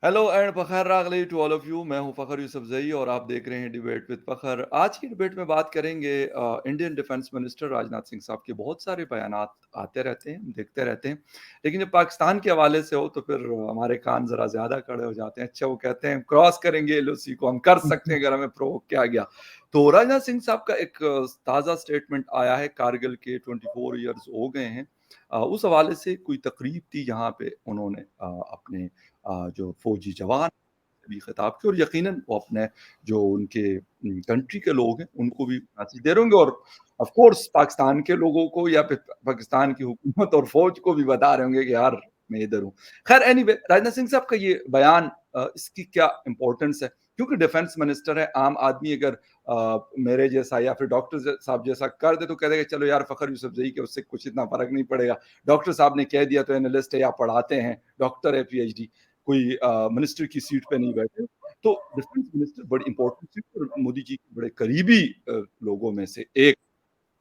Hello and Fakhar रागली to all of you. मैं हूं फ़खर यूसुफज़ई और आप देख रहे हैं डिबेट विद फ़खर। आज की डिबेट में बात करेंगे Indian defence minister Rajnath Singh साहब के बहुत सारे बयानात आते रहते हैं, हम देखते रहते हैं। लेकिन जब पाकिस्तान के हवाले से हो तो फिर हमारे कान ज़रा ज़्यादा खड़े हो जाते हैं। अच्छा, वो कहते हैं क्रॉस करेंगे एलओसी को, हम कर सकते हैं अगर हमें प्रोवोक किया गया। तो राजनाथ सिंह साहब का एक ताज़ा स्टेटमेंट आया है। कारगिल के 24 ईयर्स हो गए हैं। उस हवाले से कोई तकरीब थी जहाँ पे उन्होंने अपने जो फौजी जवान भी खिताब किया और यकीनन वो अपने जो उनके कंट्री के लोग हैं उनको भी मैसेज दे रहे होंगे और ऑफ कोर्स पाकिस्तान के लोगों को या फिर पाकिस्तान की हुकूमत और फौज को भी बता रहे होंगे कि यार मैं इधर हूँ। खैर एनीवे, राजनाथ सिंह साहब का ये बयान इसकी क्या इंपॉर्टेंस है, क्योंकि डिफेंस मिनिस्टर है। आम आदमी अगर मेरे जैसा या फिर डॉक्टर साहब जैसा कर दे तो कह देगा चलो यार फ़खर यूसुफज़ई के उससे कुछ इतना फर्क नहीं पड़ेगा। डॉक्टर साहब ने कह दिया तो एनालिस्ट है या पढ़ाते हैं, डॉक्टर है, पीएचडी, कोई मिनिस्टर की सीट पे नहीं बैठे। तो डिफेंस मिनिस्टर बड़ी इंपॉर्टेंट सीट और मोदी जी के बड़े करीबी लोगों में से एक।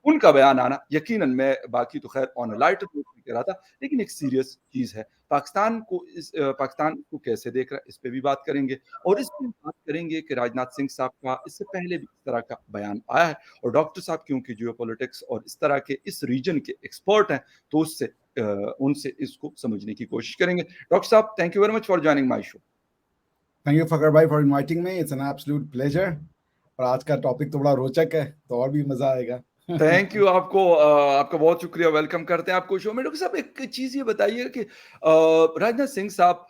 उनका बयान आना यकीनन, मैं बाकी तो खैर ऑन अ लाइटर नोट में कह रहा था, लेकिन एक सीरियस चीज़ है। पाकिस्तान को कैसे देख रहा है, इस पे भी बात करेंगे और इस पे बात करेंगे कि राजनाथ सिंह साहब का इससे पहले भी इस तरह का बयान आया है और डॉक्टर साहब क्योंकि जियोपॉलिटिक्स और इस तरह के इस रीजन के एक्सपर्ट हैं, तो उनसे इसको समझने की कोशिश करेंगे। डॉक्टर साहब, thank you very much for joining my show. Thank you Fakhar भाई for inviting me. It's an absolute pleasure. और आज का टॉपिक तो बड़ा रोचक है, तो और भी मजा आएगा। थैंक यू आपको, आपका बहुत शुक्रिया। वेलकम करते हैं आपको शो में। डॉक्टर साहब, एक चीज़ ये बताइए कि राजनाथ सिंह साहब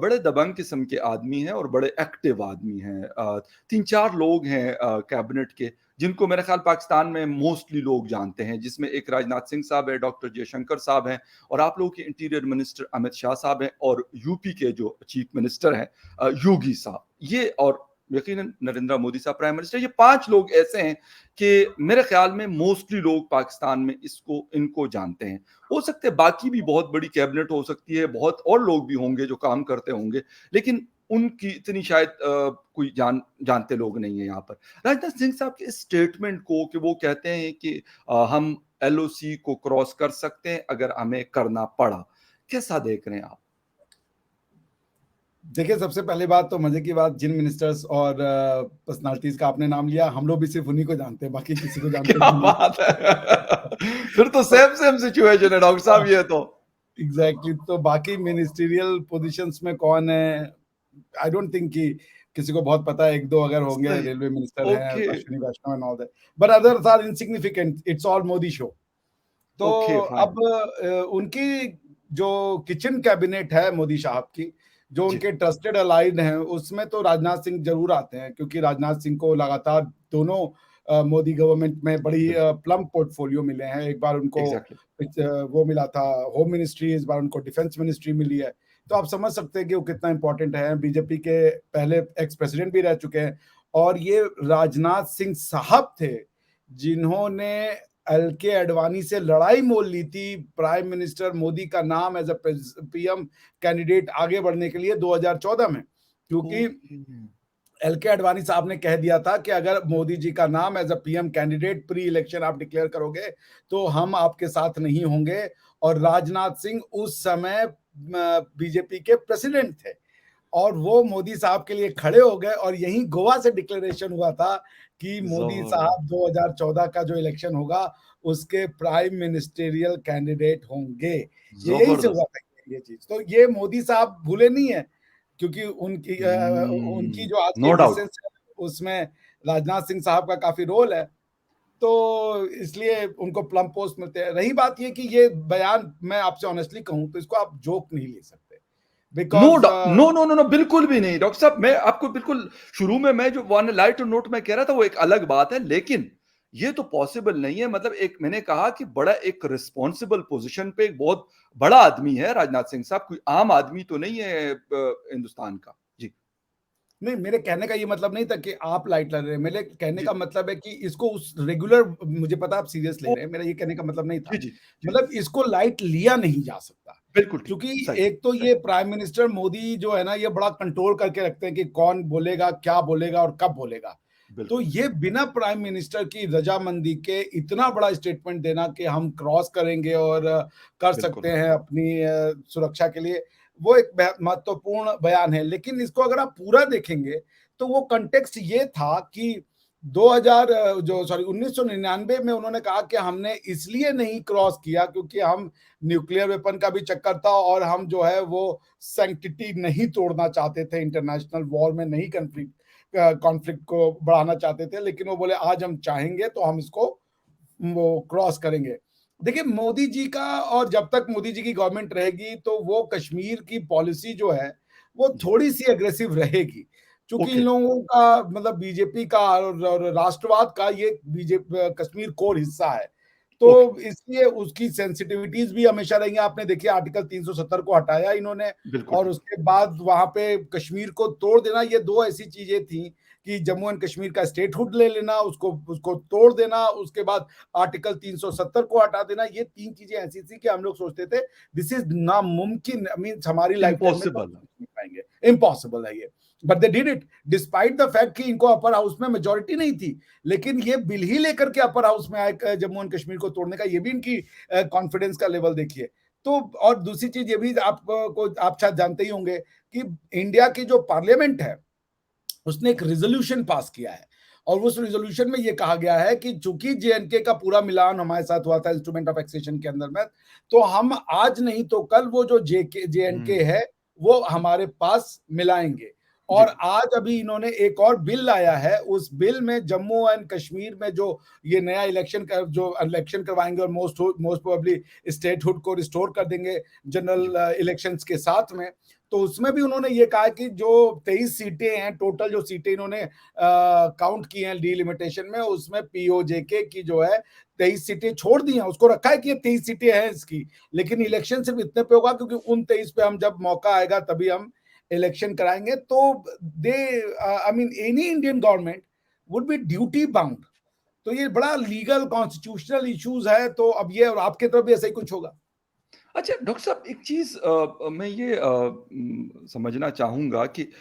बड़े दबंग किस्म के आदमी हैं और बड़े एक्टिव आदमी हैं। 3-4 लोग हैं कैबिनेट के जिनको मेरे ख्याल पाकिस्तान में मोस्टली लोग जानते हैं, जिसमें एक राजनाथ सिंह साहब है, डॉक्टर जयशंकर साहब हैं और आप लोगों के इंटीरियर मिनिस्टर अमित शाह साहब हैं और यूपी के जो चीफ मिनिस्टर हैं योगी साहब, ये और यकीनन नरेंद्र मोदी साहब प्राइम मिनिस्टर। ये 5 लोग ऐसे हैं कि मेरे ख्याल में मोस्टली लोग पाकिस्तान में इनको जानते हैं। हो सकते हैं बाकी भी बहुत बड़ी कैबिनेट हो सकती है, बहुत और लोग भी होंगे जो काम करते होंगे, लेकिन उनकी इतनी शायद कोई जानते लोग नहीं है यहाँ पर। राजनाथ सिंह साहब के इस स्टेटमेंट को कि वो कहते हैं कि हम एलओसी को क्रॉस कर सकते हैं अगर हमें करना पड़ा, कैसा देख रहे हैं आप? देखिए, सबसे पहली बात तो मजे की बात, जिन मिनिस्टर्स और पर्सनालिटीज का आपने नाम लिया, हम लोग भी सिर्फ उन्हीं को जानते हैं, बाकी किसी को जानते क्या भी नहीं। बात है! फिर तो तो सेम सेम सिचुएशन है डॉक्टर साहब ये तो। एग्जैक्टली, तो बाकी मिनिस्टीरियल पोजीशंस में कौन है, आई डोंट थिंक कि किसी को बहुत पता है। एक दो अगर होंगे, सही। रेलवे मिनिस्टर हैं okay. Ashwini Vaishnaw and all that, but others are insignificant. It's all Modi show. तो ओके, फाइन। अब उनकी जो किचन कैबिनेट है मोदी साहब की, जो जी। उनके ट्रस्टेड अलाइड हैं, उसमें तो राजनाथ सिंह जरूर आते हैं, क्योंकि राजनाथ सिंह को लगातार दोनों मोदी गवर्नमेंट में बड़ी बिल्कुल। प्लम पोर्टफोलियो मिले हैं। एक बार उनको एग्ज़ैक्टली। वो मिला था होम मिनिस्ट्री, इस बार उनको डिफेंस मिनिस्ट्री मिली है। तो आप समझ सकते हैं कि वो कितना इंपॉर्टेंट है। बीजेपी के पहले एक्स प्रेसिडेंट भी रह चुके हैं और ये राजनाथ सिंह साहब थे जिन्होंने एल के अडवाणी से लड़ाई मोल ली थी प्राइम मिनिस्टर मोदी का नाम एज अ पीएम कैंडिडेट आगे बढ़ने के लिए 2014 में, क्योंकि ओके। एल के अडवाणी साहब ने कह दिया था कि अगर मोदी जी का नाम as a PM candidate pre election आप डिक्लेयर करोगे तो हम आपके साथ नहीं होंगे। और राजनाथ सिंह उस समय बीजेपी के प्रेसिडेंट थे और वो मोदी साहब के लिए खड़े हो गए और यही गोवा से डिक्लेरेशन हुआ था कि मोदी ज़बरदस्त। साहब 2014 का जो इलेक्शन होगा उसके प्राइम मिनिस्टेरियल कैंडिडेट होंगे। ये यही से हुआ ज़बरदस्त। था ये चीज, तो ये मोदी साहब भूले नहीं है, क्योंकि उनकी जो आज की नो डाउट। एग्जिस्टेंस है उसमें राजनाथ सिंह साहब का काफी रोल है। तो इसलिए उनको प्लम पोस्ट मिलते हैं। रही बात ये कि ये बयान, मैं आपसे ऑनेस्टली कहूं तो इसको आप जोक नहीं ले सकते, नो बिकॉज डा नो, नो, नो, नो, बिल्कुल भी नहीं। डॉक्टर साहब, मैं आपको बिल्कुल शुरू में मैं जो वन लाइट नोट में कह रहा था वो एक अलग बात है, लेकिन ये तो पॉसिबल नहीं है। मतलब एक मैंने कहा कि बड़ा एक रिस्पॉन्सिबल पोज़ीशन पे एक बहुत बड़ा आदमी है राजनाथ सिंह साहब, कोई आम आदमी तो नहीं है हिंदुस्तान का। जी। नहीं, मेरे कहने का ये मतलब नहीं था कि आप लाइट ले रहे हैं। मेरे कहने का मतलब है कि इसको उस रेगुलर, मुझे पता आप सीरियस ले जी। रहे हैं, मेरा ये कहने का मतलब नहीं जी, था। जी, जी। मतलब इसको लाइट लिया नहीं जा सकता, बिल्कुल ठीक, क्योंकि सही, एक तो सही। ये प्राइम मिनिस्टर मोदी जो है ना, ये बड़ा कंट्रोल करके रखते हैं कि कौन बोलेगा, क्या बोलेगा और कब बोलेगा। तो बिल्कुल, ये बिना प्राइम मिनिस्टर की रजामंदी के इतना बड़ा स्टेटमेंट देना कि हम क्रॉस करेंगे और कर बिल्कुल। सकते हैं अपनी सुरक्षा के लिए, वो एक महत्वपूर्ण बयान है। लेकिन इसको अगर आप पूरा देखेंगे, तो वो कॉन्टेक्स्ट ये था कि 2000 जो सॉरी 1999 में उन्होंने कहा कि हमने इसलिए नहीं क्रॉस किया क्योंकि हम न्यूक्लियर वेपन का भी चक्कर था और हम जो है वो सैंक्टिटी नहीं तोड़ना चाहते थे, इंटरनेशनल वॉर में नहीं कॉन्फ्लिक्ट को बढ़ाना चाहते थे, लेकिन वो बोले आज हम चाहेंगे तो हम इसको वो क्रॉस करेंगे। देखिए मोदी जी का, और जब तक मोदी जी की गवर्नमेंट रहेगी तो वो कश्मीर की पॉलिसी जो है वो जी, थोड़ी-सी एग्रेसिव रहेगी। चूँकि इन ओके, लोगों का मतलब बीजेपी का और राष्ट्रवाद का ये कश्मीर कोर हिस्सा है। ओके, तो इसलिए उसकी सेंसिटिविटीज़ भी हमेशा रही हैं। आपने देखिए आर्टिकल 370 को हटाया इन्होंने बिल्कुल और ठीक। उसके बाद वहाँ पे कश्मीर को तोड़ देना, ये 2 ऐसी चीज़ें थी कि जम्मू एंड कश्मीर का स्टेटहुड ले लेना, उसको उसको तोड़ देना, उसके बाद आर्टिकल 370 को हटा देना, ये 3 चीज़ें ऐसी थी कि हम लोग सोचते थे दिस इज़ नामुमकिन, मीन्स हमारी लाइफ टाइम में इम्पॉसिबल। कभी नहीं पाएँगे, इम्पॉसिबल है ये। But they did it despite the fact कि इनको अपर हाउस में मेजॉरिटी नहीं थी, लेकिन ये बिल ही लेकर के अपर हाउस में आए जम्मू एंड कश्मीर को तोड़ने का, ये भी इनकी कॉन्फिडेंस का लेवल देखिए। तो और दूसरी चीज़ ये भी आप शायद जानते ही होंगे कि इंडिया की जो पार्लियामेंट है उसने एक रिजोल्यूशन पास किया है और उस रिजोल्यूशन में ये कहा गया है कि चूंकि जेएनके का पूरा मिलान हमारे साथ हुआ था इंस्ट्रूमेंट ऑफ एक्सेशन के अंदर में, तो हम आज नहीं तो कल वो जो जेएनके हुँ, है वो हमारे पास मिलाएंगे। और जी, आज अभी इन्होंने एक और बिल लाया है, उस बिल में जम्मू एंड कश्मीर में जो ये नया जो इलेक्शन करवाएंगे और मोस्ट मोस्ट प्रोबेबली स्टेटहुड को रिस्टोर कर देंगे जी, जनरल इलेक्शंस के साथ में, तो उसमें भी उन्होंने ये कहा कि जो 23 सीटें हैं, टोटल जो सीटें इन्होंने काउंट की हैं डिलिमिटेशन में, उसमें पीओजेके की जो है 23 सीटें छोड़ दी हैं, उसको रखा है कि ये 23 सीटें हैं इसकी, लेकिन इलेक्शन सिर्फ इतने पे होगा क्योंकि उन 23 पे हम जब मौका आएगा तभी हम इलेक्शन कराएंगे। तो they I mean any Indian government would be duty bound. तो ये बड़ा लीगल कॉन्स्टिट्यूशनल इश्यूज है, तो अब ये और आपके तरफ भी ऐसा ही कुछ होगा। अच्छा डॉक्टर साहब एक चीज़ मैं ये समझना चाहूँगा कि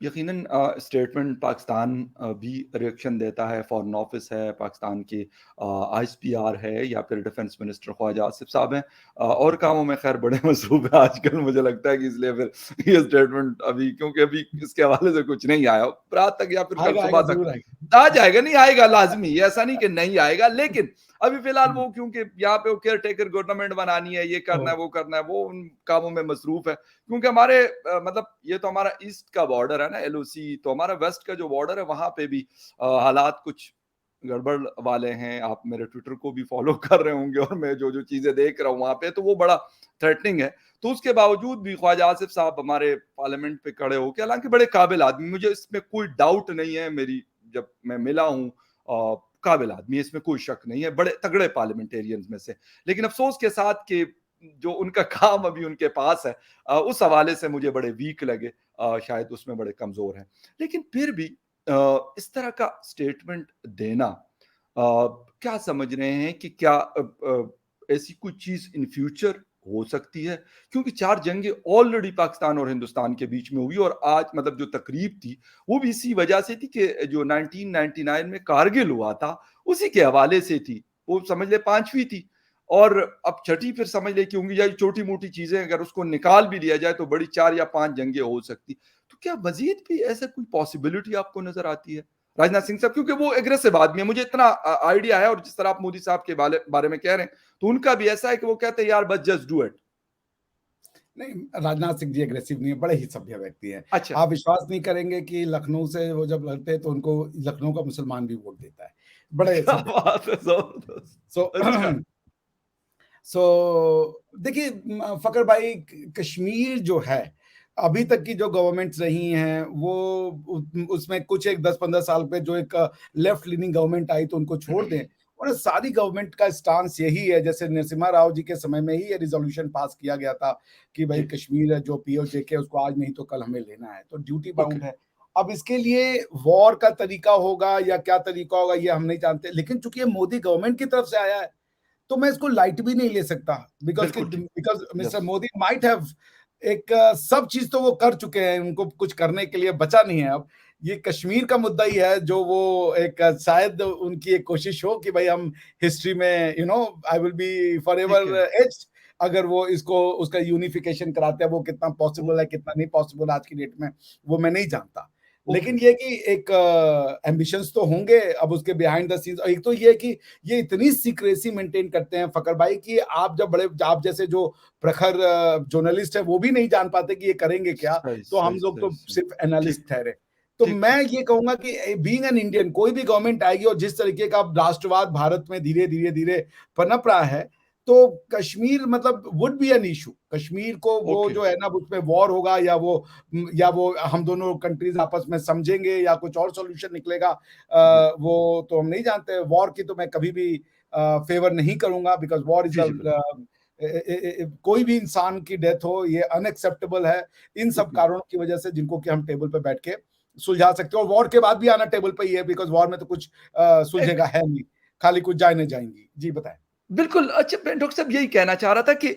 यकीनन स्टेटमेंट पाकिस्तान भी रिएक्शन देता है, फ़ॉरेन ऑफ़िस है, पाकिस्तान की आईएसपीआर है या फिर डिफेंस मिनिस्टर ख्वाजा आसिफ साहब हैं और कामों में ख़ैर बड़े मसरूफ़ हैं आजकल मुझे लगता है कि इसलिए फिर ये स्टेटमेंट अभी क्योंकि अभी इसके हवाले से कुछ नहीं आया, रात तक या फिर कल आएगा आएगा सुबह तक जरूर आएगा। आ जाएगा, नहीं आएगा लाज़मी, ऐसा नहीं कि नहीं आएगा लेकिन अभी फ़िलहाल वो क्योंकि यहाँ पे वो केयर टेकर गवर्नमेंट बनानी है, ये करना है, वो उन कामों में मसरूफ़ है। क्योंकि हमारे मतलब ये तो हमारा ईस्ट का बॉर्डर है ना एलओसी, तो हमारा वेस्ट का जो बॉर्डर है वहाँ पे भी हालात कुछ गड़बड़ वाले हैं। आप मेरे ट्विटर को भी फ़ॉलो कर रहे होंगे और मैं जो-जो चीज़ें देख रहा हूँ वहाँ पे, तो वो बड़ा थ्रेटनिंग है। तो उसके बावजूद भी ख्वाजा आसिफ साहब हमारे पार्लियामेंट पे खड़े होके, हालाँकि बड़े काबिल आदमी, मुझे इसमें कोई डाउट नहीं है, मेरी जब मैं मिला हूँ काबिल आदमी, इसमें कोई शक नहीं है, बड़े तगड़े पार्लियामेंटेरियंस में से। लेकिन अफ़सोस के साथ कि जो उनका काम अभी उनके पास है उस हवाले से मुझे बड़े वीक लगे शायद उसमें बड़े कमज़ोर हैं। लेकिन फिर भी इस तरह का स्टेटमेंट देना क्या समझ रहे हैं कि क्या ऐसी कोई चीज़ इन फ्यूचर हो सकती है? क्योंकि 4 जंगें ऑलरेडी पाकिस्तान और हिंदुस्तान के बीच में हुई और आज मतलब जो तकरीब थी, वो भी इसी वजह से थी कि जो 1999 में कारगिल हुआ था, उसी के हवाले से थी। वो समझ लें 5वीं थी और अब छठी फिर समझ लें कि होंगी, या छोटी-मोटी चीज़ें अगर उसको निकाल भी लिया जाए तो बड़ी 4 या 5 जंगें हो सकती। तो क्या मज़ीद भी ऐसा कोई पॉसिबिलिटी आपको नज़र आती है? राजनाथ सिंह साहब क्योंकि वो एग्रेसिव आदमी है, मुझे इतना आइडिया है और जिस तरह आप मोदी साहब के बारे में कह रहे हैं, तो उनका भी ऐसा है कि वो कहते हैं यार बस जस्ट डू इट। नहीं, राजनाथ सिंह जी एग्रेसिव नहीं है, बड़े ही सभ्य व्यक्ति हैं। अच्छा, आप विश्वास नहीं करेंगे कि लखनऊ से वो जब लड़ते हैं तो उनको लखनऊ का मुसलमान भी वोट देता है। बड़े क्या सभ्य। बात है ज़बरदस्त। सो अच्छा, देखिए फ़खर भाई, कश्मीर जो है, अभी तक की जो गवर्नमेंट्स रही हैं वो उसमें कुछ एक 10-15 साल पे जो एक लेफ्ट लीनिंग गवर्नमेंट आई तो उनको छोड़ दें, और सारी गवर्नमेंट का स्टांस यही है, जैसे नरसिम्हा राव जी के समय में ही ये रिज़ॉल्यूशन पास किया गया था कि भाई जी, कश्मीर है जो पीओजेके उसको आज नहीं तो कल हमें लेना है, तो ड्यूटी ओके, बाउंड है। अब इसके लिए वॉर का तरीका होगा या क्या तरीका होगा ये हम नहीं जानते, लेकिन चूँकि ये मोदी गवर्नमेंट की तरफ से आया है, तो मैं इसको लाइट भी नहीं ले सकता, बिल्कुल ठीक। Because mister yes, Modi might have सब चीज़ तो वो कर चुके हैं, उनको कुछ करने के लिए बचा नहीं है अब। ये कश्मीर का मुद्दा ही है जो वो एक शायद उनकी एक कोशिश हो कि भाई हम हिस्ट्री में आई विल बी ठीक फॉरएवर है। एज्ड अगर वो इसको उसका यूनिफिकेशन कराते हैं, वो कितना ओ पॉसिबल है कितना नहीं पॉसिबल आज की डेट में वो मैं नहीं जानता। ओके, लेकिन ये कि एक एम्बिशंस तो होंगे अब उसके बिहाइंड द सीन्स। एक तो ये कि ये इतनी सीक्रेसी मेंटेन करते हैं फकर भाई कि आप जैसे जो प्रखर जर्नलिस्ट है वो भी नहीं जान पाते कि ये करेंगे क्या। सही, तो हम सही, लोग सही, तो सही। सिर्फ एनालिस्ट ठीक, ठहरे। तो ठीक, मैं ठीक। ये कहूंगा कि बीइंग एन इंडियन कोई भी गवर्नमेंट आएगी और जिस तरीके का अब राष्ट्रवाद भारत में धीरे धीरे धीरे पनप रहा है, तो कश्मीर मतलब would be an issue. Kashmir को वो ओके, जो है ना उसमें वॉर होगा या वो हम दोनों कंट्रीज आपस में समझेंगे या कुछ और सॉल्यूशन निकलेगा, जी, वो तो हम नहीं जानते। वॉर की तो मैं कभी भी फेवर नहीं करूंगा, बिकॉज वॉर इज जी, जी, बिल्कुल, कोई भी इंसान की डेथ हो ये अनएक्सेप्टेबल है इन सब बिल्कुल। कारणों की वजह से जिनको कि हम टेबल पे बैठ के सुलझा सकते हो। और वॉर के बाद भी आना टेबल पे ही है, बिकॉज वॉर में तो कुछ एक सुलझेगा है नहीं, खाली कुछ जाने जाएंगी। जी बताएं। बिल्कुल, अच्छा मैं डॉक्टर साहब यही कहना चाह रहा था कि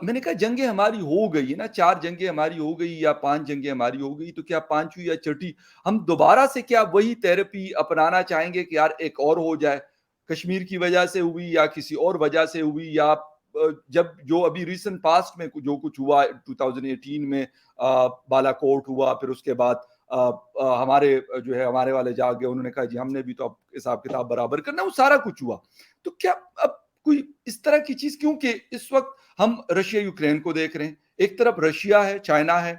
मैंने कहा जंगें हमारी हो गई है ना, 4 जंगें हमारी हो गई या 5 जंगें हमारी हो गई, तो क्या 5वीं या छठी हम दोबारा से क्या वही थेरेपी अपनाना चाहेंगे कि यार एक और हो जाए? कश्मीर की वजह से हुई या किसी और वजह से हुई या जब जो अभी रीसेंट पास्ट में जो कुछ हुआ 2018 में बालाकोट हुआ, फिर उसके बाद हमारे जो है हमारे वाले जाग गए, उन्होंने कहा जी हमने भी तो अब हिसाब-किताब बराबर करना, वो सारा कुछ हुआ। तो क्या अब कोई इस तरह की चीज क्योंकि इस वक्त हम रशिया यूक्रेन को देख रहे हैं, एक तरफ रशिया है, चाइना है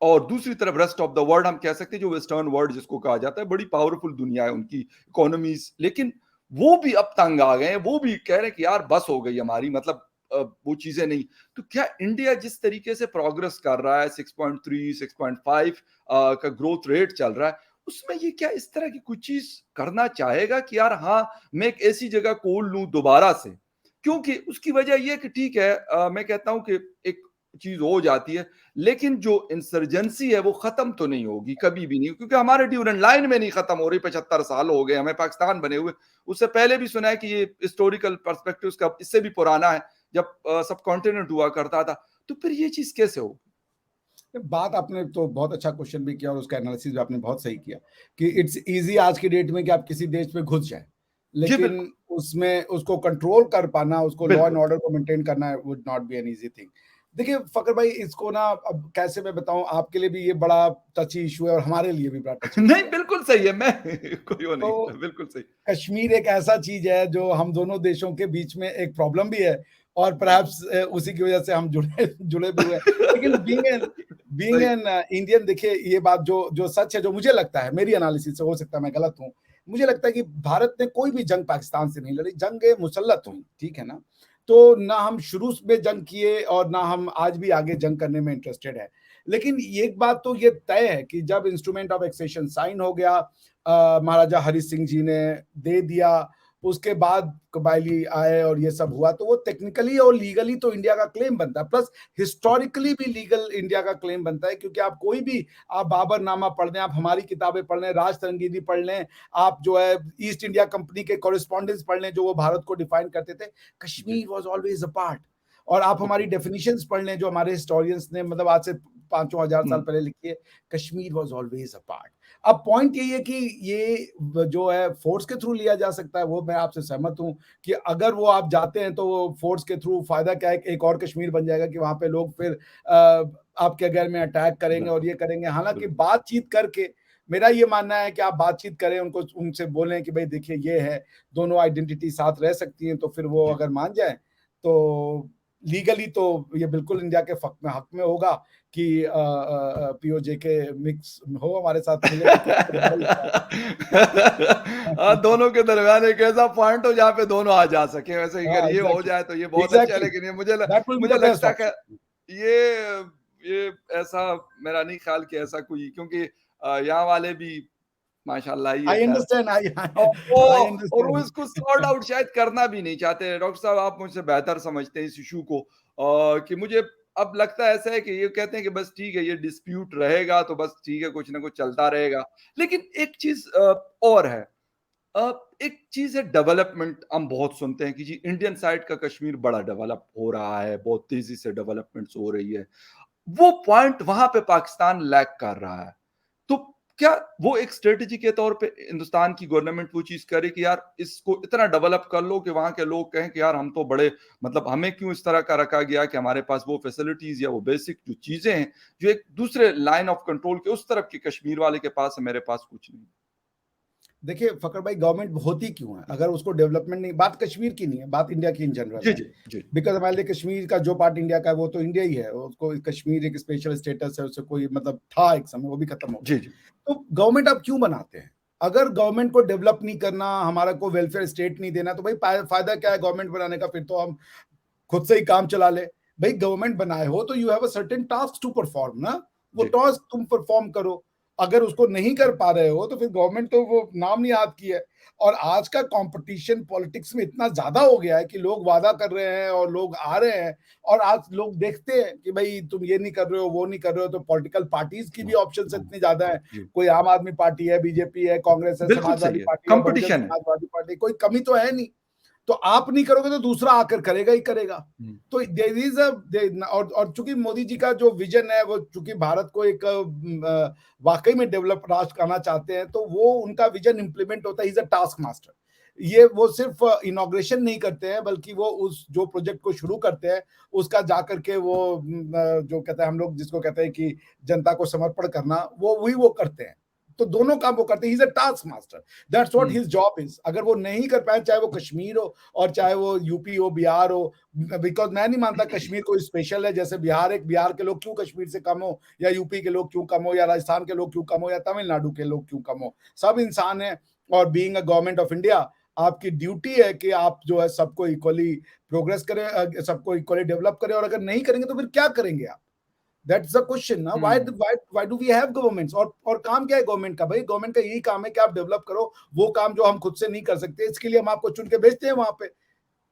और दूसरी तरफ रेस्ट ऑफ द वर्ल्ड हम कह सकते हैं जो वेस्टर्न वर्ल्ड जिसको कहा जाता है, बड़ी पावरफुल दुनिया है उनकी इकोनॉमीज, लेकिन वो भी अब तंग आ गए हैं, वो भी कह रहे हैं कि यार बस हो गई हमारी, मतलब वो चीजें नहीं। तो क्या इंडिया जिस तरीके से प्रोग्रेस कर रहा है 6.3 6.5 का ग्रोथ रेट चल रहा है, उसमें ये क्या इस तरह की कुछ चीज करना चाहेगा कि यार हाँ मैं एक ऐसी जगह खोल लूं दोबारा से? क्योंकि उसकी वजह ये है कि ठीक है मैं कहता हूं कि एक चीज हो जाती है, लेकिन जो इंसर्जेंसी है वो खत्म तो नहीं होगी, कभी भी नहीं, क्योंकि हमारे ड्यूरेंट लाइन में नहीं खत्म हो रही। 75 साल हो गए हमें पाकिस्तान बने हुए। उससे पहले भी सुना है कि ये हिस्टोरिकल पर्सपेक्टिव का इससे भी पुराना है, जब सब कॉन्टिनेंट हुआ करता था। तो फिर ये चीज कैसे होगी? बात आपने तो बहुत अच्छा क्वेश्चन भी किया और उसका एनालिसिस भी आपने बहुत सही किया कि इट्स इजी आज की डेट में कि आप किसी देश में घुस जाए, जी लेकिन बिल्कुल, उसमें उसको कंट्रोल कर पाना, उसको लॉ एंड बिल्कुल। ऑर्डर को मेंटेन करना would not be an easy thing. देखिए फकर भाई, इसको ना अब कैसे मैं बताऊं, आपके लिए भी ये बड़ा टची इशू है और हमारे लिए भी बड़ा टची नहीं इशू है। बिल्कुल सही है, मैं कोई वो नहीं, तो बिल्कुल सही। कश्मीर एक ऐसा चीज है जो हम दोनों देशों के बीच में एक प्रॉब्लम भी है और परहैप्स उसी की वजह से हम जुड़े जुड़े भी हुए हैं। लेकिन बीइंग सही। एन इंडियन, देखिए ये बात जो जो सच है, जो मुझे लगता है, मेरी एनालिसिस से हो सकता है मैं गलत हूं, मुझे लगता है कि भारत ने कोई भी जंग पाकिस्तान से नहीं लड़ी, जंगें मुसल्लत हुई, ठीक है ना। तो ना हम शुरू में जंग किए और ना हम आज भी आगे जंग करने में इंटरेस्टेड है। लेकिन एक बात तो ये तय है कि जब इंस्ट्रूमेंट ऑफ एक्सेशन साइन हो गया, महाराजा हरि सिंह जी ने दे दिया, उसके बाद कबायली आए और ये सब हुआ, तो वो टेक्निकली और लीगली तो इंडिया का क्लेम बनता है, प्लस हिस्टोरिकली भी लीगल इंडिया का क्लेम बनता है, क्योंकि आप कोई भी, आप बाबरनामा पढ़ लें, आप हमारी किताबें पढ़ लें, राज तरंगीनी पढ़ लें, आप जो है ईस्ट इंडिया कंपनी के कॉरेस्पॉन्डेंस पढ़ लें जो वो भारत को डिफाइन करते थे, जी, Kashmir was always a part. और आप हमारी ओके। डेफिनेशंस पढ़ लें जो हमारे हिस्टोरियंस ने मतलब आज से 5,000 साल हुँ, पहले लिखी है, Kashmir was always a part. अब पॉइंट यही है कि ये जो है फोर्स के थ्रू लिया जा सकता है, वो मैं आपसे सहमत हूं कि अगर वो आप जाते हैं तो फोर्स के थ्रू फायदा क्या है, एक और कश्मीर बन जाएगा कि वहां पे लोग फिर आपके घर में अटैक करेंगे और बिल्कुल, ये करेंगे। हालांकि बिल्कुल। बातचीत करके, मेरा ये मानना है कि आप बातचीत करें, उनको उनसे बोलें कि भाई देखिए ये है, दोनों आइडेंटिटी साथ रह सकती हैं, तो फिर वो जी। अगर मान जाए तो लीगली तो ये बिल्कुल इंडिया के हक में होगा कि पीओजे के मिक्स हो, हमारे साथ मिले तो फिर तो बड़ा ही दोनों के दरमियान एक ऐसा पॉइंट हो जहाँ पे दोनों आ जा सके, वैसे ही अगर हाँ, ये हो एग्जैक्टली, जाए तो ये बहुत अच्छा है, एग्जैक्टली, लेकिन ये दैट विल बी मुझे द बेस्ट लगता है कि ऑप्शन। ये ये ऐसा मेरा नहीं ख्याल कि ऐसा कोई, क्योंकि यहाँ वाले भी माशाल्लाह ही है आई खैर। अंडरस्टैंड, और वो आई और वो अंडरस्टैंड। इसको सॉर्ट आउट शायद करना भी नहीं चाहते। डॉक्टर साहब आप मुझसे बेहतर समझते हैं इस इश्यू को, कि मुझे अब लगता है ऐसा है कि ये कहते हैं कि बस ठीक है ये डिस्प्यूट रहेगा तो बस ठीक है कुछ ना कुछ चलता रहेगा। लेकिन एक चीज और है, अ, एक चीज है डेवलपमेंट, हम बहुत सुनते हैं कि जी इंडियन साइड का कश्मीर बड़ा डेवलप हो रहा है, बहुत तेजी से डेवलपमेंट्स हो रही है। वो पॉइंट वहां पे पाकिस्तान लैक कर रहा है। तो क्या वो एक स्ट्रेटेजी के तौर पे हिंदुस्तान की गवर्नमेंट वो चीज़ करे कि यार इसको इतना डेवलप कर लो कि वहाँ के लोग कहें कि यार हम तो बड़े मतलब हमें क्यों इस तरह का रखा गया कि हमारे पास वो फैसिलिटीज़ या वो बेसिक जो चीज़ें हैं, जो एक दूसरे लाइन ऑफ कंट्रोल के उस तरफ के कश्मीर वाले के पास है, मेरे पास कुछ नहीं। देखिए फ़खर भाई, गवर्नमेंट होती क्यों है? अगर उसको डेवलपमेंट नहीं, बात कश्मीर की नहीं है, बात इंडिया की इन जनरल जी, है। जी, जी। बिकॉज़ हमारे लिए कश्मीर का जो पार्ट इंडिया का है वो तो इंडिया ही है। उसको कश्मीर एक स्पेशल स्टेटस है, उससे कोई मतलब था एक समय, वो भी खत्म हो गया। जी, जी। तो गवर्नमेंट आप क्यों बनाते हैं? अगर गवर्नमेंट को डेवलप नहीं करना, हमारा को वेलफेयर स्टेट नहीं देना, तो भाई फ़ायदा क्या है गवर्नमेंट बनाने का? फिर तो हम खुद से ही काम चला लें। भाई गवर्नमेंट बनाए हो तो you have a certain task to perform ना, वो जी। टास्क तुम परफॉर्म करो। अगर उसको नहीं कर पा रहे हो तो फिर गवर्नमेंट तो वो नाम नहीं याद की है। और आज का कंपटीशन पॉलिटिक्स में इतना ज़्यादा हो गया है कि लोग वादा कर रहे हैं और लोग आ रहे हैं, और आज लोग देखते हैं कि भाई तुम ये नहीं कर रहे हो, वो नहीं कर रहे हो, तो पॉलिटिकल पार्टीज़ की भी हाँ, ऑप्शंस हाँ। इतनी ज़्यादा है। जी। कोई आम आदमी पार्टी है, बीजेपी है, कांग्रेस है, बिल्कुल समाजवादी सही है, पार्टी है, बहुजन कॉम्पिटिशन है। समाजवादी पार्टी, कोई कमी तो है नहीं। तो आप नहीं करोगे तो दूसरा आकर करेगा ही करेगा। हुँ। तो देयर इज़ और चूँकि मोदी जी का जो विज़न है, वो चूँकि भारत को एक वाक़ई में डेवलप राष्ट्र करना चाहते हैं, तो वो उनका विज़न इम्प्लीमेंट होता है। He is a task master. ये वो सिर्फ़ इनॉग्रेशन नहीं करते हैं, बल्कि वो उस जो प्रोजेक्ट को शुरू करते हैं, उसका जाकर के वो जो कहते हैं, हम लोग जिसको कहते हैं कि जनता को समर्पण करना, वो वही वो करते हैं। तो दोनों काम वो करते हैं। He is a task master. That's what hmm. His job is. अगर वो नहीं कर पाए, चाहे वो कश्मीर हो और चाहे वो यूपी हो, बिहार हो, बिकॉज़ मैं नहीं मानता कश्मीर कोई स्पेशल है, जैसे बिहार के लोग क्यों कश्मीर से कम हो, या यूपी के लोग क्यों कम हो, या राजस्थान के लोग क्यों कम हो, या तमिलनाडु के लोग क्यों कम हो। सब इंसान हैं, और being a government of India, आपकी ड्यूटी है कि आप जो है सबको इक्वली प्रोग्रेस करें, सबको इक्वली डेवलप करें, और अगर नहीं करेंगे तो फिर क्या करेंगे आप? दैट्स द क्वेश्चन ना, हुँ। Why do we have governments? और काम क्या है गवर्नमेंट का? भाई गवर्नमेंट का यही काम है कि आप डेवलप करो वो काम जो हम खुद से नहीं कर सकते, इसके लिए हम आपको चुन के भेजते हैं वहां पे।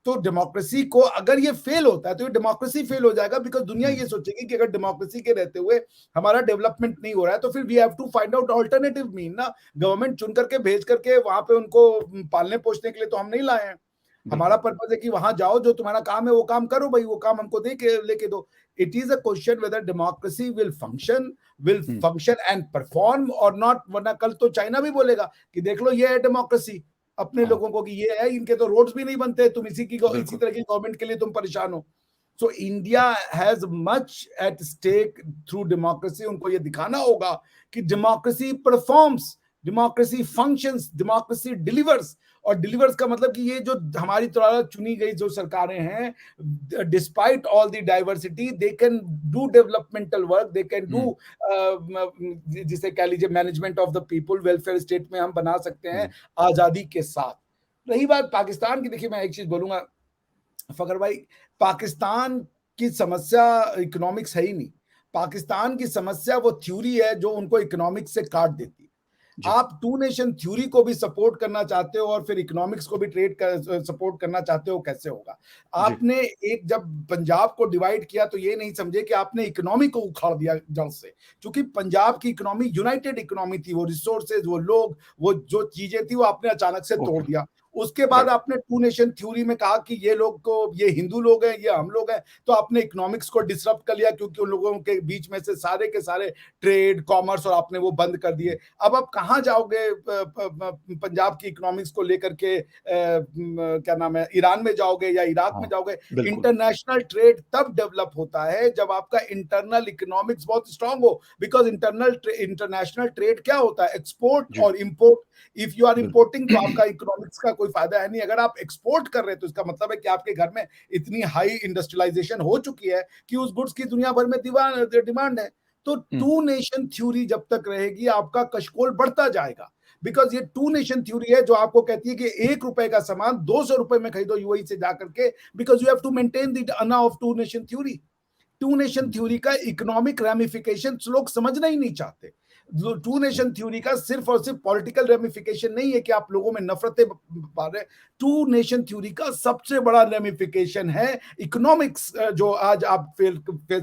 तो डेमोक्रेसी को अगर ये फेल होता है तो ये डेमोक्रेसी फेल हो जाएगा, बिकॉज दुनिया हुँ। ये सोचेगी कि अगर डेमोक्रेसी के रहते हुए हमारा डेवलपमेंट नहीं हो रहा है, तो फिर we have to find out alternative mean ना। गवर्नमेंट चुन करके भेज करके वहां पे उनको पालने पोसने के लिए तो हम नहीं लाए हैं। हमारा बिल्कुल। पर्पज है कि वहां जाओ, जो तुम्हारा काम है वो काम करो भाई, वो काम हमको दे के लेके दो। It is a question whether democracy will hmm. Function and perform और नॉट, वरना कल तो चाइना भी बोलेगा कि देख लो ये है डेमोक्रेसी अपने हाँ, लोगों को, कि ये है, इनके तो रोड्स भी नहीं बनते, तुम इसी बिल्कुल। तरह की गवर्नमेंट के लिए तुम परेशान हो। So India has much at stake through democracy. उनको ये दिखाना होगा कि democracy performs, democracy functions, democracy delivers. और डिलीवर्स का मतलब कि ये जो हमारी द्वारा चुनी गई जो सरकारें हैं, despite all the diversity, they can do developmental work, they can hmm. Do जिसे कह लीजिए management of the people, welfare state में हम बना सकते हैं हुँ। आजादी के साथ। रही बात पाकिस्तान की, देखिए मैं एक चीज बोलूंगा फकर भाई, पाकिस्तान की समस्या इकोनॉमिक्स है ही नहीं। पाकिस्तान की समस्या वो थ्योरी है जो उनको इकोनॉमिक्स से काट देती है। जी। आप टू नेशन थ्योरी को भी सपोर्ट करना चाहते हो और फिर इकोनॉमिक्स को भी ट्रेड कर सपोर्ट करना चाहते हो, कैसे होगा? जी। आपने एक जब पंजाब को डिवाइड किया तो ये नहीं समझे कि आपने इकोनॉमी को उखाड़ दिया जड़ से। क्योंकि पंजाब की इकोनॉमी यूनाइटेड इकोनॉमी थी, वो रिसोर्सेज, वो लोग, वो जो चीजें थी, वो आपने अचानक से तोड़ ओके। दिया। उसके बाद राइट। आपने टू नेशन थ्योरी में कहा कि ये लोग को, ये हिंदू लोग हैं, ये हम लोग हैं, तो आपने इकोनॉमिक्स को डिसरप्ट कर लिया, क्योंकि उन लोगों के बीच में से सारे के सारे ट्रेड, कॉमर्स, और आपने वो बंद कर दिए। अब आप कहाँ जाओगे पंजाब की इकोनॉमिक्स को लेकर के, क्या नाम है, ईरान में जाओगे या इराक में हाँ, जाओगे? बिल्कुल। इंटरनेशनल ट्रेड तब डेवलप होता है जब आपका इंटरनल इकोनॉमिक्स बहुत स्ट्रांग हो। बिकॉज इंटरनेशनल ट्रेड क्या होता है? एक्सपोर्ट जी, और इंपोर्ट। इफ यू आर बिल्कुल। इंपोर्टिंग तो आपका इकोनॉमिक्स का कोई फायदा है नहीं। अगर आप एक्सपोर्ट कर रहे हैं तो इसका मतलब है कि आपके घर में इतनी हाई इंडस्ट्रियलाइजेशन हो चुकी है कि उस गुड्स की दुनिया भर में डिमांड है। तो हुँ। टू नेशन थ्योरी जब तक रहेगी, आपका कशकोल बढ़ता जाएगा। बिकॉज ये टू नेशन थ्योरी है जो आपको कहती है कि 1 रुपए का सामान 200 रुपए में खरीदो यूएई से जाकर के, because you have to maintain the अना of two nation theory. Two nation हुँ। थ्योरी का इकोनॉमिक रेमिफिकेशन लोग समझना ही नहीं चाहते। To hmm. नेशन थ्योरी का सिर्फ और सिर्फ पॉलिटिकल रेमिफिकेशन नहीं है कि आप लोगों में नफरतें पा रहे। टू नेशन थ्योरी का सबसे बड़ा रेमिफिकेशन है इकोनॉमिक्स, जो आज आप फेस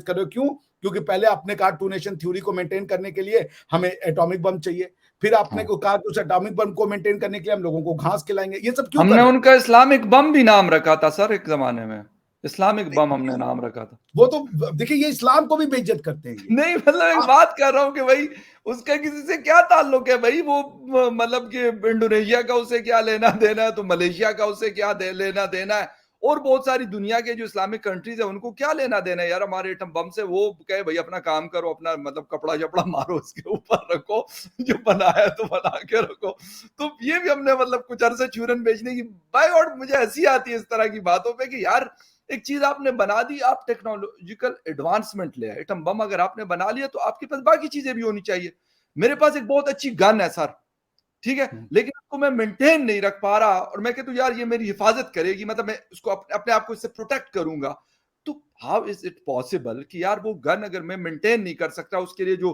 कर रहे हो। क्यों? क्योंकि पहले आपने कहा टू नेशन थ्योरी को मेंटेन करने के लिए हमें एटॉमिक बम चाहिए। फिर आपने हाँ। को कहा कि उस एटॉमिक बम को मेंटेन करने के लिए हम लोगों को घास खिलाएंगे। ये सब क्यों कर हमने रहे हैं? उनका इस्लामिक बम भी नाम रखा था सर एक ज़माने में। इस्लामिक बम हमने नाम रखा था। वो तो देखिए, ये इस्लाम को भी बेइज्जत करते हैं ये। नहीं मतलब एक बात कर रहा हूँ कि भाई उसका किसी से क्या ताल्लुक है भाई, वो मतलब कि इंडोनेशिया का उसे क्या लेना देना है, तो मलेशिया का उसे क्या लेना देना है, और बहुत सारी दुनिया के जो इस्लामिक कंट्रीज है उनको क्या लेना देना है यार हमारे एटम बम से। वो कहे भाई अपना काम करो, अपना मतलब कपड़ा शपड़ा मारो उसके ऊपर रखो, जो बनाया तो बना के रखो। तो ये भी हमने मतलब कुछ अरसे चूरन बेचने की बाय, और मुझे हंसी आती है इस तरह की बातों पे कि यार एक चीज आपने बना दी, आप टेक्नोलॉजिकल एडवांसमेंट ले आए, एटम बम अगर आपने बना लिया तो आपके पास बाकी चीजें भी होनी चाहिए। मेरे पास एक बहुत अच्छी गन है सर, ठीक है, हम्म, लेकिन उसको मैं मेंटेन नहीं रख पा रहा, और मैं कहता हूँ यार ये मेरी हिफाजत करेगी, मतलब मैं उसको अपने आप को इससे प्रोटेक्ट करूंगा। तो हाउ इज इट पॉसिबल कि यार वो गन अगर मैं मेंटेन नहीं कर सकता, उसके लिए जो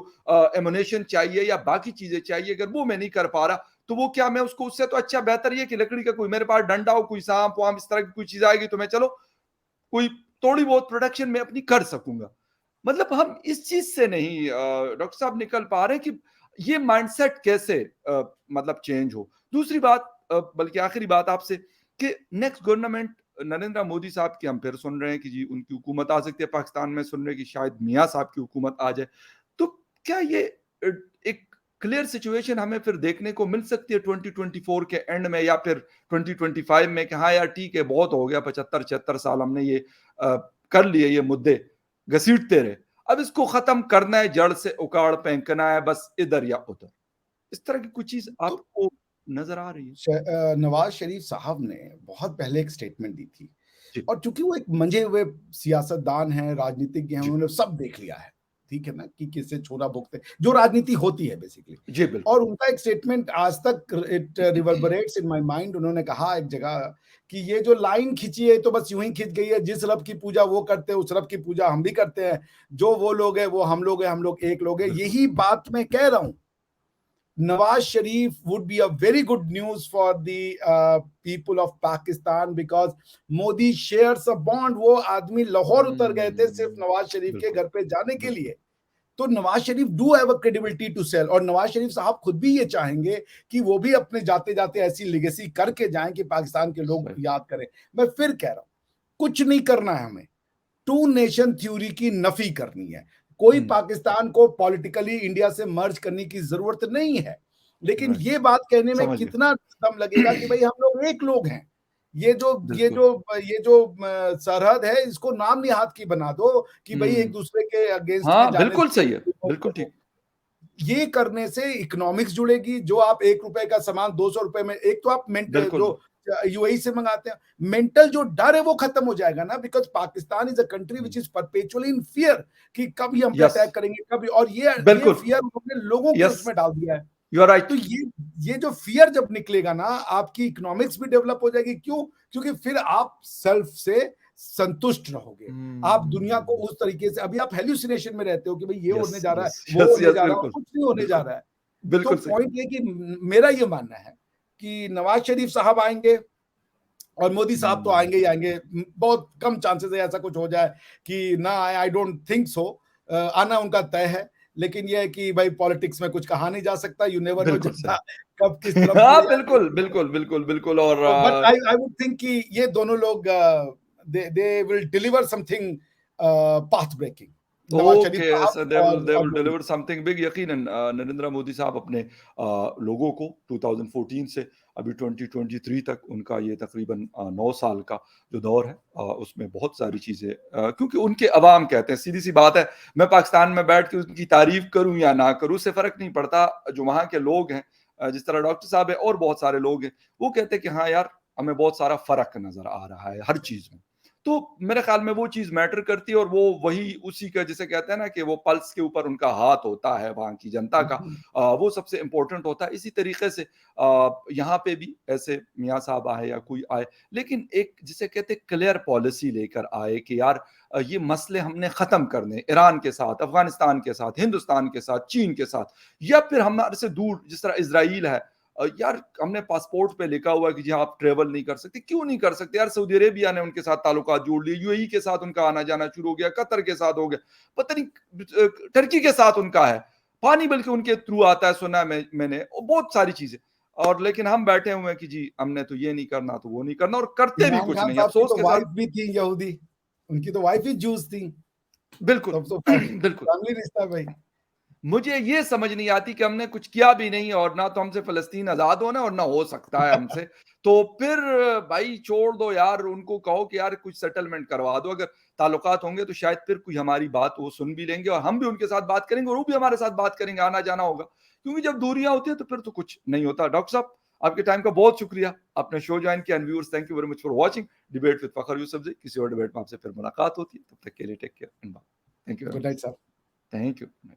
एमुनेशन चाहिए या बाकी चीजें चाहिए अगर वो मैं नहीं कर पा रहा, तो वो क्या मैं उसको, उससे तो अच्छा बेहतर ये कि लकड़ी का कोई मेरे पास डंडा हो, कोई सांप वाम इस तरह की कोई चीज आएगी तो मैं चलो कोई थोड़ी बहुत प्रोटेक्शन में अपनी कर सकूंगा। मतलब हम इस चीज से नहीं डॉक्टर साहब निकल पा रहे हैं कि ये माइंडसेट कैसे मतलब चेंज हो। दूसरी बात बल्कि आखिरी बात आपसे, कि नेक्स्ट गवर्नमेंट नरेंद्र मोदी साहब की हम फिर सुन रहे हैं कि जी उनकी हुकूमत आ सकती है पाकिस्तान में, सुन रहे हैं कि शायद मियाँ साहब की हुकूमत आ जाए। तो क्या ये अ, एक क्लियर सिचुएशन हमें फिर देखने को मिल सकती है 2024 के एंड में, या फिर 2025 में कि हाँ यार ठीक है बहुत हो गया, 75-76 साल हमने ये कर लिए, ये मुद्दे घसीटते रहे, अब इसको खत्म करना है, जड़ से उखाड़ फेंकना है बस इधर या उधर, इस तरह की कुछ चीज तो आपको नजर आ रही है? नवाज शरीफ साहब ने बहुत पहले एक स्टेटमेंट दी थी, जी और चूंकि वो एक मंझे हुए सियासतदान हैं, राजनीतिज्ञ हैं, जी उन्होंने सब देख लिया है, ठीक है ना, कि किससे छोरा भुगते, जो राजनीति होती है बेसिकली। जी बिल्कुल। और उनका एक स्टेटमेंट आज तक इट रिवर्बरेट्स इन माय माइंड। उन्होंने कहा एक जगह कि ये जो लाइन खींची है तो बस यूं ही खींच गई है, जिस रब की पूजा वो करते हैं उस रब की पूजा हम भी करते हैं, जो वो लोग हैं वो हम लोग हैं, हम लोग एक लोग हैं। बिल्कुल यही बात मैं कह रहा हूं, Nawaz Sharif would be a very good news for the people of Pakistan, because Modi shares a bond. वो आदमी लाहौर उतर गए थे सिर्फ नवाज शरीफ के बिल्कुल घर पे जाने के बिल्कुल। लिए। तो Nawaz Sharif do have a credibility to sell, और नवाज शरीफ साहब खुद भी ये चाहेंगे कि वो भी अपने जाते जाते ऐसी लेगेसी करके जाएं कि पाकिस्तान के लोग सही। याद करें। मैं फिर कह रहा हूं, कुछ नहीं करना है हमें, टू नेशन थ्योरी की नफी करनी है। कोई पाकिस्तान को पॉलिटिकली इंडिया से मर्ज करने की जरूरत नहीं है, लेकिन राइट, ये बात कहने में समझ कितना दम लगेगा कि भाई हम लोग एक लोग हैं। ये जो ये बिल्कुल। जो ये जो सरहद है, इसको नाम निहाद की बना दो कि भाई एक हम्म। दूसरे के अगेंस्ट में हाँ जाने बिल्कुल से सही है, बिल्कुल ठीक। ये करने से इकोनॉमिक्स जुड़ेगी। जो आप 1 रुपए का सामान 200 रुपए में, एक तो आप बिल्कुल। जो यूएई से मंगाते हैं, मेंटल जो डर है वो खत्म हो जाएगा ना, because Pakistan is a country which is perpetually in fear कि कभी हम पे यस अटैक करेंगे, कभी। और ये बिल्कुल। फियर उन्होंने लोगों के यस, उसमें डाल दिया है। यू आर तो राइट। ये जो फियर जब निकलेगा ना, आपकी इकोनॉमिक्स भी डेवलप हो जाएगी। क्यों? क्योंकि फिर आप सेल्फ से संतुष्ट रहोगे। आप दुनिया को उस तरीके से, अभी आप हेल्यूसिनेशन में रहते हो कि भाई ये यस होने जा रहा है, यस वो यस होने यस जा रहा है, और बिल्कुल कुछ नहीं होने जा बिल्कुल रहा है। तो बिल्कुल सही। पॉइंट ये कि मेरा ये मानना है कि नवाज शरीफ साहब आएंगे, और मोदी साहब तो हम्म। आएंगे ही आएंगे। बहुत कम चांसेस है ऐसा कुछ हो जाए कि ना आए, आई डोंट थिंक सो। आना उनका तय है, लेकिन यह है कि भाई पॉलिटिक्स में कुछ कहा नहीं जा सकता, यू नेवर नो बिल्कुल जनता सही। कब किस तरफ मुड़ हाँ जाती बिल्कुल है। बिल्कुल बिल्कुल बिल्कुल। और तो बट आई वुड थिंक कि ये दोनों लोग they will deliver something path breaking, Nawaz Sharif okay, साहब सो दे और will Modi. Deliver something big यकीनन। नरेंद्र मोदी साहब अपने लोगों को 2014 से अभी 2023 तक उनका ये तकरीबन 9 साल का जो दौर है, उसमें बहुत सारी चीज़ें, क्योंकि उनके अवाम कहते हैं, सीधी सी बात है, मैं पाकिस्तान में बैठ के उनकी तारीफ करूं या ना करूं उससे फ़र्क नहीं पड़ता। जो वहाँ के लोग हैं, जिस तरह डॉक्टर साहब है और बहुत सारे लोग हैं, वो कहते हैं कि हाँ यार हमें बहुत सारा फ़र्क नज़र आ रहा है हर चीज़ में। तो मेरे ख्याल में वो चीज़ मैटर करती है, और वो वही उसी का जिसे कहते हैं ना कि वो पल्स के ऊपर उनका हाथ होता है वहाँ की जनता का, वो सबसे इम्पोर्टेंट होता है। इसी तरीके से यहाँ पे भी ऐसे मियाँ साहब आए या कोई आए, लेकिन एक जिसे कहते हैं क्लियर पॉलिसी लेकर आए कि यार ये मसले हमने ख़त्म करने, ईरान के साथ, अफ़गानिस्तान के साथ, हिंदुस्तान के साथ, चीन के साथ, या फिर हमारे से दूर जिस तरह इज़राइल है। यार हमने पासपोर्ट पे लिखा हुआ है कि जी आप ट्रेवल नहीं कर सकते, क्यों नहीं कर सकते यार? सऊदी अरेबिया ने उनके साथ ताल्लुकात जोड़ लिए, यूएई के साथ उनका आना जाना शुरू हो गया, कतर के साथ हो गया, पता नहीं टर्की के साथ उनका है, पानी बल्कि उनके थ्रू आता है, सुना है मैंने, और बहुत सारी चीजें। और लेकिन हम बैठे हुए हैं कि जी हमने तो ये नहीं करना तो वो नहीं करना, और करते भी इमरान कुछ खान नहीं साहब की अफसोस तो के साथ। वाइफ भी थी यहूदी। उनकी तो वाइफ ही जूस थी। बिल्कुल, तब तो बिल्कुल। फैमिली रिश्ता है भाई। मुझे ये समझ नहीं आती कि हमने कुछ किया भी नहीं और ना तो हमसे फ़लस्तीन आज़ाद होना और ना हो सकता है हमसे। तो फिर भाई छोड़ दो यार, उनको कहो कि यार कुछ सेटलमेंट करवा दो। अगर ताल्लुकात होंगे तो शायद फिर कोई हमारी बात वो सुन भी लेंगे और हम भी उनके साथ बात करेंगे और वो भी हमारे साथ बात करेंगे, आना-जाना होगा। क्योंकि जब दूरियाँ होती हैं तो फिर तो कुछ नहीं होता। डॉक्टर साहब, आपके टाइम का बहुत शुक्रिया। आपने शो जॉइन किया and viewers thank you very much for watching debate with Fakhar Yousafzai. किसी और डिबेट में आपसे फिर मुलाकात होती है। तब तक के लिए take care and bye. Thank you very good much. Night sir. Thank you.